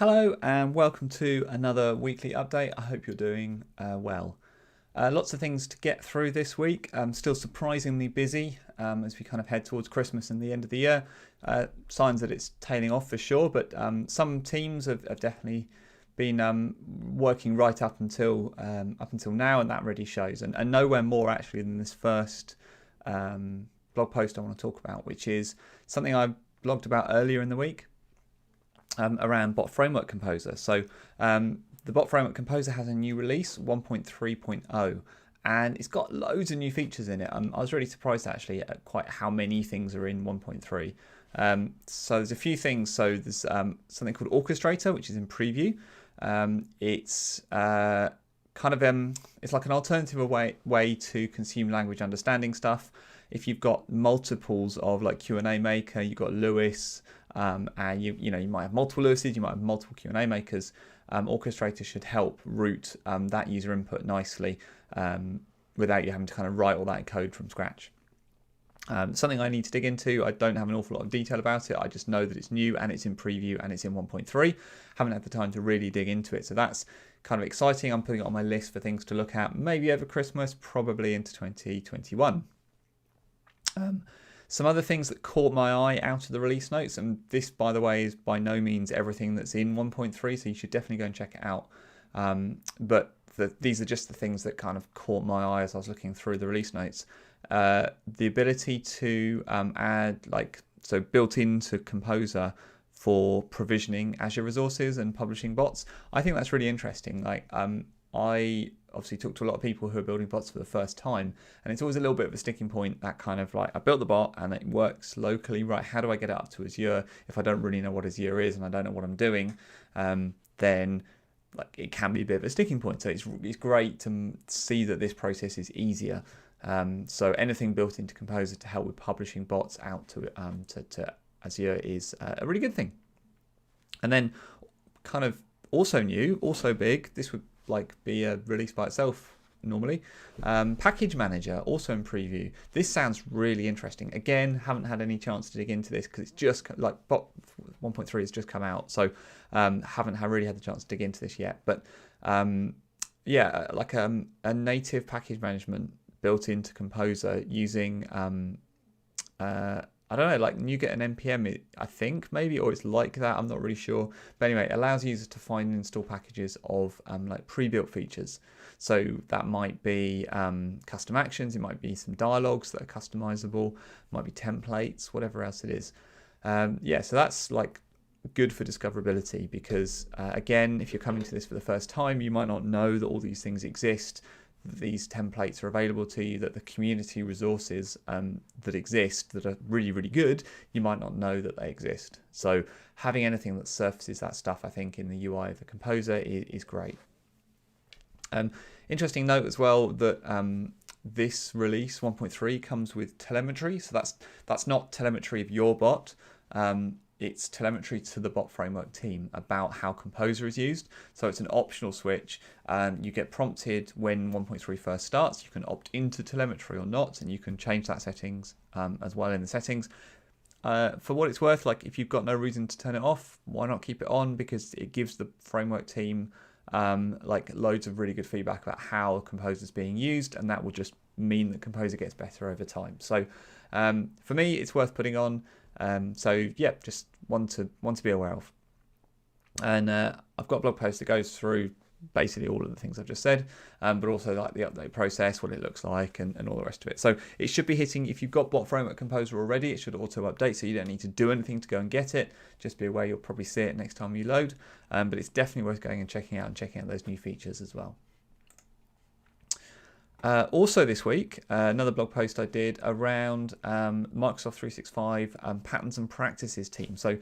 Hello and welcome to another weekly update. I hope you're doing well. Lots of things to get through this week. Still surprisingly busy as we kind of head towards Christmas and the end of the year. Signs that it's tailing off for sure, but some teams have definitely been working right up until now, and that really shows. And nowhere more actually than this first blog post I want to talk about, which is something I blogged about earlier in the week. Around Bot Framework Composer. So the Bot Framework Composer has a new release, 1.3.0, and it's got loads of new features in it. I was really surprised actually at quite how many things are in 1.3. So there's a few things. So there's something called Orchestrator, which is in preview. It's it's like an alternative way to consume language understanding stuff. If you've got multiples of like Q&A maker, you've got Lewis, and you might have multiple Lewises, you might have multiple Q&A makers. Orchestrator should help route that user input nicely without you having to kind of write all that code from scratch. Something I need to dig into. I don't have an awful lot of detail about it. I just know that it's new and it's in preview and it's in 1.3. Haven't had the time to really dig into it, so that's kind of exciting. I'm putting it on my list for things to look at, maybe over Christmas, probably into 2021. Some other things that caught my eye out of the release notes, and this, by the way, is by no means everything that's in 1.3, so you should definitely go and check it out. But these are just the things that kind of caught my eye as I was looking through the release notes. The ability to add, built into Composer for provisioning Azure resources and publishing bots. I think that's really interesting. I obviously talk to a lot of people who are building bots for the first time, and it's always a little bit of a sticking point, that kind of like, I built the bot and it works locally, right? How do I get it up to Azure? If I don't really know what Azure is and I don't know what I'm doing, then it can be a bit of a sticking point. So it's great to see that this process is easier. So anything built into Composer to help with publishing bots out to Azure is a really good thing. And then kind of also new, also big, this would be a release by itself normally. Package Manager, also in preview. This sounds really interesting. Again, haven't had any chance to dig into this because it's just Bot 1.3 has just come out, so haven't really had the chance to dig into this yet. But yeah, a native package management built into Composer using I don't know, NuGet and npm, I think maybe, or it's like that, I'm not really sure. But anyway, it allows users to find and install packages of pre-built features. So that might be custom actions, it might be some dialogues that are customizable, might be templates, whatever else it is. Yeah, so that's good for discoverability because again, if you're coming to this for the first time, you might not know that all these things exist. These templates are available to you, that the community resources that exist that are really, really good, you might not know that they exist. So having anything that surfaces that stuff, I think, in the UI of the Composer is great. Interesting note as well that this release 1.3 comes with telemetry. So that's not telemetry of your bot. It's telemetry to the Bot Framework team about how Composer is used. So it's an optional switch. You get prompted when 1.3 first starts. You can opt into telemetry or not, and you can change that settings as well in the settings. For what it's worth, if you've got no reason to turn it off, why not keep it on? Because it gives the framework team loads of really good feedback about how Composer is being used, and that will just mean that Composer gets better over time. So for me, it's worth putting on. So yeah, just one to be aware of. And I've got a blog post that goes through basically all of the things I've just said, but also the update process, what it looks like, and all the rest of it. So it should be hitting, if you've got Bot Framework Composer already, it should auto update, so you don't need to do anything to go and get it. Just be aware you'll probably see it next time you load, but it's definitely worth going and checking out those new features as well. Also this week, another blog post I did around Microsoft 365 patterns and practices team. So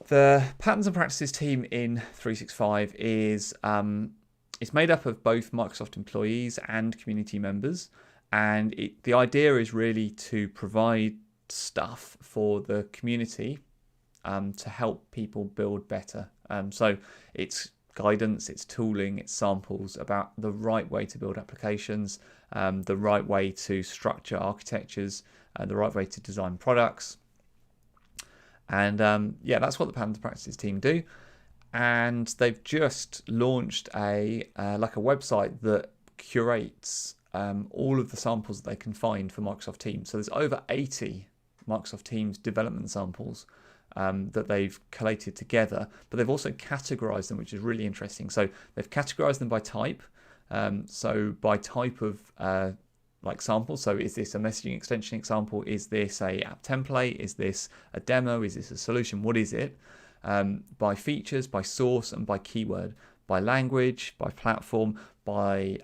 the patterns and practices team in 365 is it's made up of both Microsoft employees and community members, and the idea is really to provide stuff for the community to help people build better. So it's guidance, it's tooling, it's samples about the right way to build applications, the right way to structure architectures, the right way to design products. And yeah, that's what the patterns and practices team do. and they've just launched a like a website that curates all of the samples that they can find for Microsoft Teams. So there's over 80 Microsoft Teams development samples that they've collated together, but they've also categorized them, which is really interesting. So they've categorized them by type. So by type of like sample. So is this a messaging extension example? Is this a app template? Is this a demo? Is this a solution? What is it? By features, by source, and by keyword, by language, by platform, by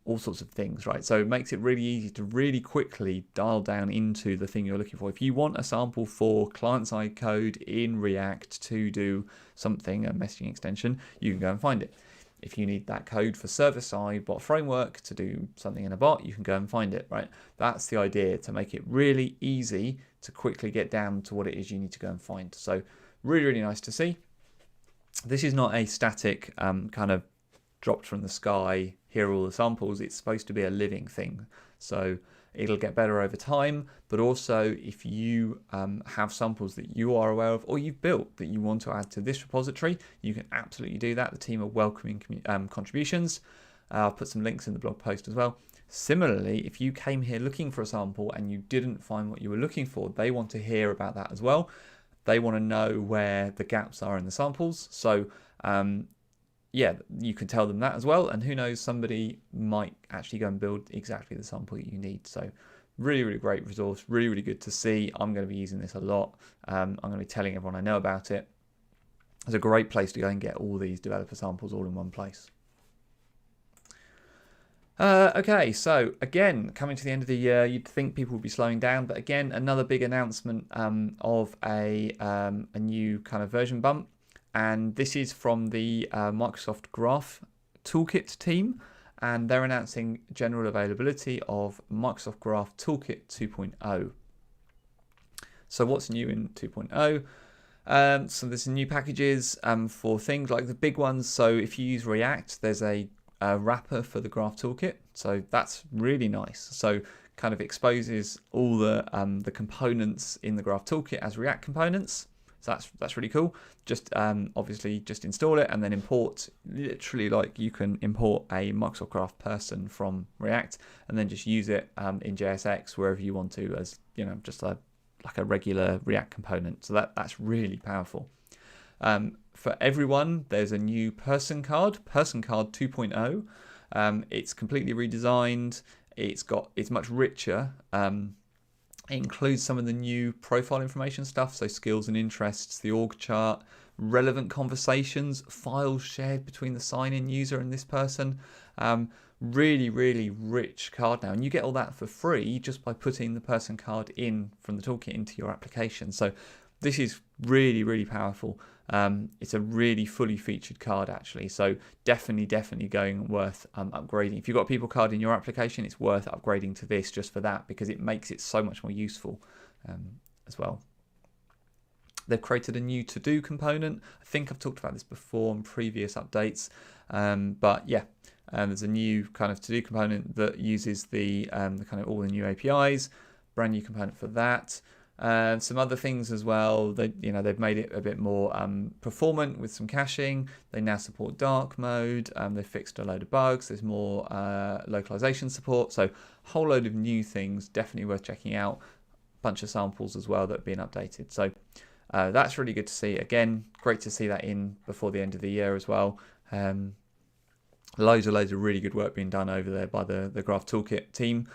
all sorts of things, right? So it makes it really easy to really quickly dial down into the thing you're looking for. If you want a sample for client-side code in React to do something, a messaging extension, you can go and find it. If you need that code for server-side bot framework to do something in a bot, you can go and find it, right? That's the idea, to make it really easy to quickly get down to what it is you need to go and find. So really, really nice to see. This is not a static kind of dropped from the sky, here are all the samples. It's supposed to be a living thing. So it'll get better over time, but also if you have samples that you are aware of or you've built that you want to add to this repository, you can absolutely do that. The team are welcoming contributions. I'll put some links in the blog post as well. Similarly, if you came here looking for a sample and you didn't find what you were looking for, they want to hear about that as well. They want to know where the gaps are in the samples. So yeah, you can tell them that as well. And who knows, somebody might actually go and build exactly the sample that you need. So really, really great resource, really, really good to see. I'm going to be using this a lot. I'm going to be telling everyone I know about it. It's a great place to go and get all these developer samples all in one place. Okay, so again, coming to the end of the year, you'd think people would be slowing down, but again, another big announcement of a new kind of version bump. And this is from the Microsoft Graph Toolkit team, and they're announcing general availability of Microsoft Graph Toolkit 2.0. So what's new in 2.0? So there's some new packages for things like the big ones. So if you use React, there's a wrapper for the Graph Toolkit. So that's really nice. So kind of exposes all the components in the Graph Toolkit as React components. So that's really cool. Just obviously just install it and then import, literally like you can import a Microsoft Graph person from React and then just use it in JSX wherever you want to as, you know, just like a regular React component. So that's really powerful. For everyone, there's a new person card 2.0. It's completely redesigned. It's much richer. It includes some of the new profile information stuff, so skills and interests, the org chart, relevant conversations, files shared between the sign-in user and this person. Really, really rich card now. And you get all that for free just by putting the person card in from the toolkit into your application. So this is really, really powerful. It's a really fully featured card actually. So definitely going worth upgrading. If you've got a people card in your application, it's worth upgrading to this just for that because it makes it so much more useful as well. They've created a new to-do component. I think I've talked about this before in previous updates. But yeah, there's a new kind of to-do component that uses the kind of all the new APIs, brand new component for that. Some other things as well. They've made it a bit more performant with some caching. They now support dark mode. They've fixed a load of bugs. There's more localization support. So a whole load of new things. Definitely worth checking out. Bunch of samples as well that have been updated. So that's really good to see. Again, great to see that in before the end of the year as well. Loads of really good work being done over there by the Graph Toolkit team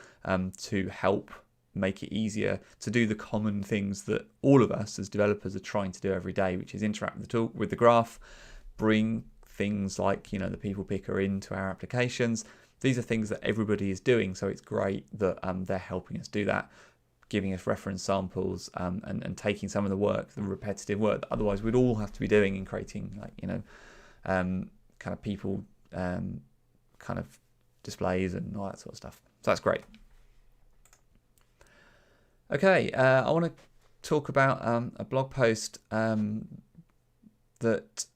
to help make it easier to do the common things that all of us as developers are trying to do every day, which is interact with the graph, bring things like the people picker into our applications. These are things that everybody is doing, so it's great that they're helping us do that, giving us reference samples and taking some of the work, the repetitive work that otherwise we'd all have to be doing in creating kind of people kind of displays and all that sort of stuff. So that's great. Okay, I want to talk about a blog post that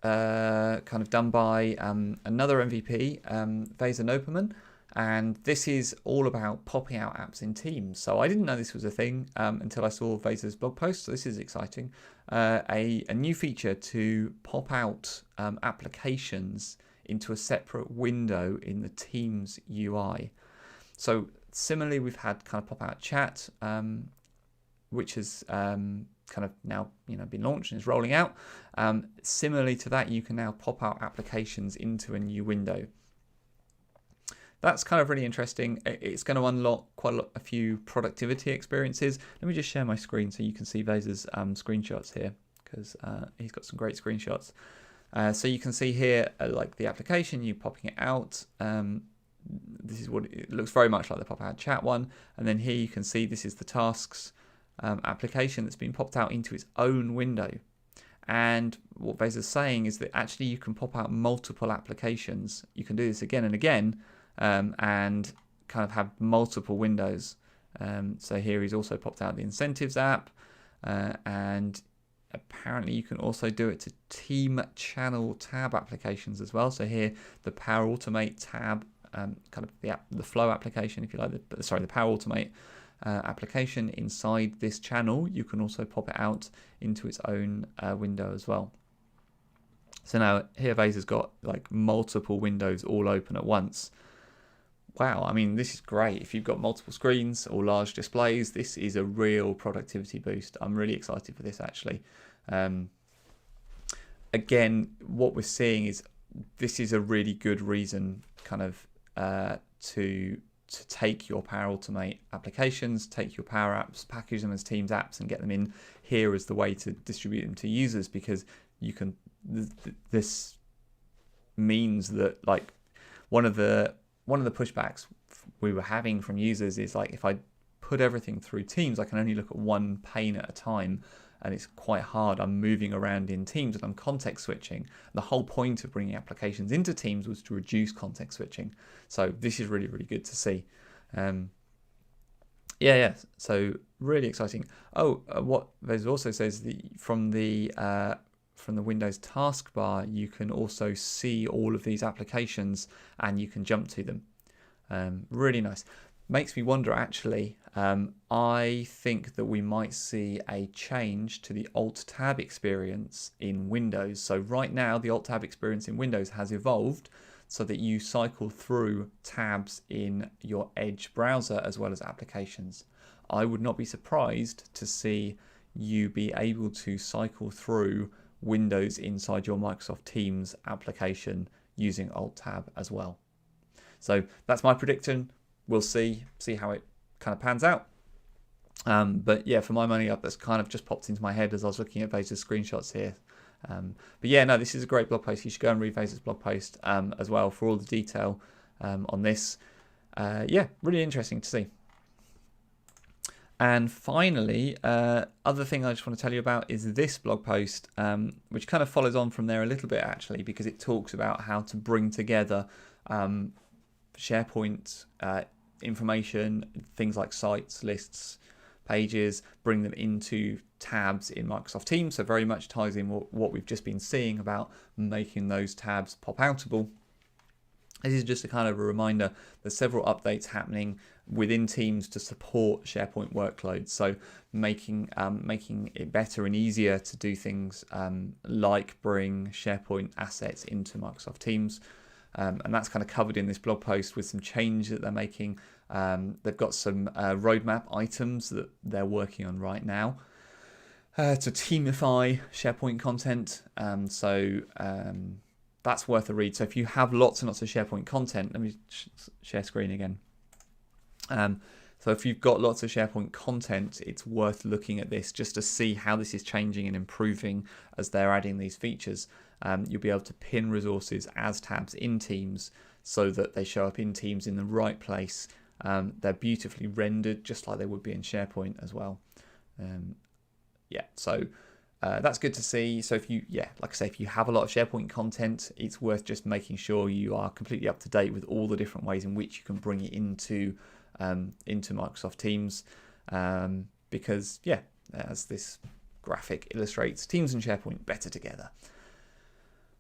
kind of done by another MVP, Vesa Noperman, And this is all about popping out apps in Teams. So I didn't know this was a thing until I saw Vaser's blog post. So this is exciting. A new feature to pop out applications into a separate window in the Teams UI. So similarly, we've had kind of pop out chat, which has kind of now been launched and is rolling out. Similarly to that, you can now pop out applications into a new window. That's kind of really interesting. It's going to unlock quite a few productivity experiences. Let me just share my screen so you can see Vaser's screenshots here, because he's got some great screenshots. So you can see here, like the application, you popping it out. This is what it looks very much like the pop-out chat one. And then here you can see this is the tasks application that's been popped out into its own window. And what Vaser's saying is that actually you can pop out multiple applications. You can do this again and again. And kind of have multiple windows. So here he's also popped out the incentives app, and apparently you can also do it to team channel tab applications as well. So here the Power Automate tab, kind of the flow application, if you like, the Power Automate application inside this channel, you can also pop it out into its own window as well. So now here Vaser's got like multiple windows all open at once. Wow, I mean, this is great. If you've got multiple screens or large displays, this is a real productivity boost. I'm really excited for this, actually. Again, what we're seeing is this is a really good reason kind of to take your Power Automate applications, take your Power Apps, package them as Teams apps and get them in here as the way to distribute them to users, because you can, this means that like one of the pushbacks we were having from users is like, if I put everything through Teams, I can only look at one pane at a time, and it's quite hard. I'm moving around in Teams and I'm context switching. The whole point of bringing applications into Teams was to reduce context switching. So this is really, really good to see. So really exciting. What Vaser also says, from the Windows taskbar, you can also see all of these applications and you can jump to them. Really nice. Makes me wonder, actually. I think that we might see a change to the Alt-Tab experience in Windows. So right now, the Alt-Tab experience in Windows has evolved so that you cycle through tabs in your Edge browser as well as applications. I would not be surprised to see you be able to cycle through windows inside your Microsoft Teams application using Alt-Tab as well. So that's my prediction. We'll see how it kind of pans out. But yeah, for my money up, that's kind of just popped into my head as I was looking at Vaser's screenshots here. But yeah, no, this is a great blog post. You should go and read Vaser's blog post as well for all the detail on this. Yeah, really interesting to see. And finally, other thing I just want to tell you about is this blog post, which kind of follows on from there a little bit, actually, because it talks about how to bring together SharePoint information, things like sites, lists, pages, bring them into tabs in Microsoft Teams. So very much ties in what we've just been seeing about making those tabs pop-outable. This is just a kind of a reminder. There's several updates happening within Teams to support SharePoint workloads. So making it better and easier to do things like bring SharePoint assets into Microsoft Teams. And that's kind of covered in this blog post with some change that they're making. They've got some roadmap items that they're working on right now to teamify SharePoint content. That's worth a read. So if you have lots and lots of SharePoint content, let me share screen again. So if you've got lots of SharePoint content, it's worth looking at this just to see how this is changing and improving as they're adding these features. You'll be able to pin resources as tabs in Teams so that they show up in Teams in the right place. They're beautifully rendered, just like they would be in SharePoint as well. So that's good to see. So if you, like I say, if you have a lot of SharePoint content, it's worth just making sure you are completely up to date with all the different ways in which you can bring it into Microsoft Teams, because as this graphic illustrates, Teams and SharePoint better together.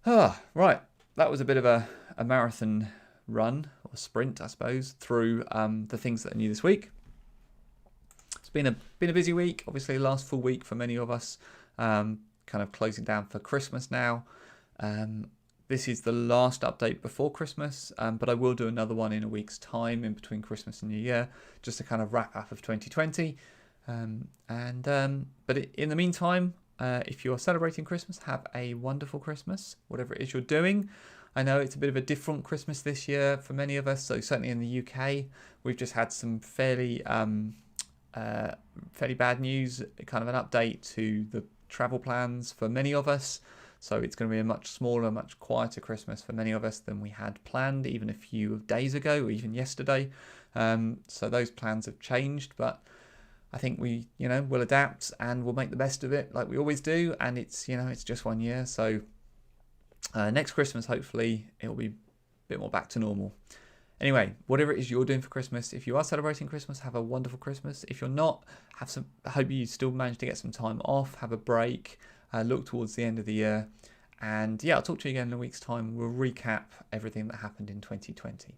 Right, that was a bit of a marathon run or sprint, I suppose, through the things that are new this week. It's been a busy week. Obviously, last full week for many of us, kind of closing down for Christmas now. This is the last update before Christmas, but I will do another one in a week's time in between Christmas and New Year, just to kind of wrap up of 2020. But in the meantime, if you're celebrating Christmas, have a wonderful Christmas, whatever it is you're doing. I know it's a bit of a different Christmas this year for many of us. So certainly in the UK, we've just had some fairly bad news, kind of an update to the travel plans for many of us. So it's going to be a much smaller, much quieter Christmas for many of us than we had planned even a few days ago or even yesterday. So those plans have changed, but I think we, will adapt and we'll make the best of it like we always do. And it's, it's just 1 year. So next Christmas, hopefully it'll be a bit more back to normal. Anyway, whatever it is you're doing for Christmas, if you are celebrating Christmas, have a wonderful Christmas. If you're not, I hope you still manage to get some time off, have a break, look towards the end of the year. And yeah, I'll talk to you again in a week's time. We'll recap everything that happened in 2020.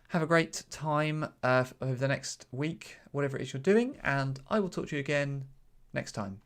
Have a great time over the next week, whatever it is you're doing. And I will talk to you again next time.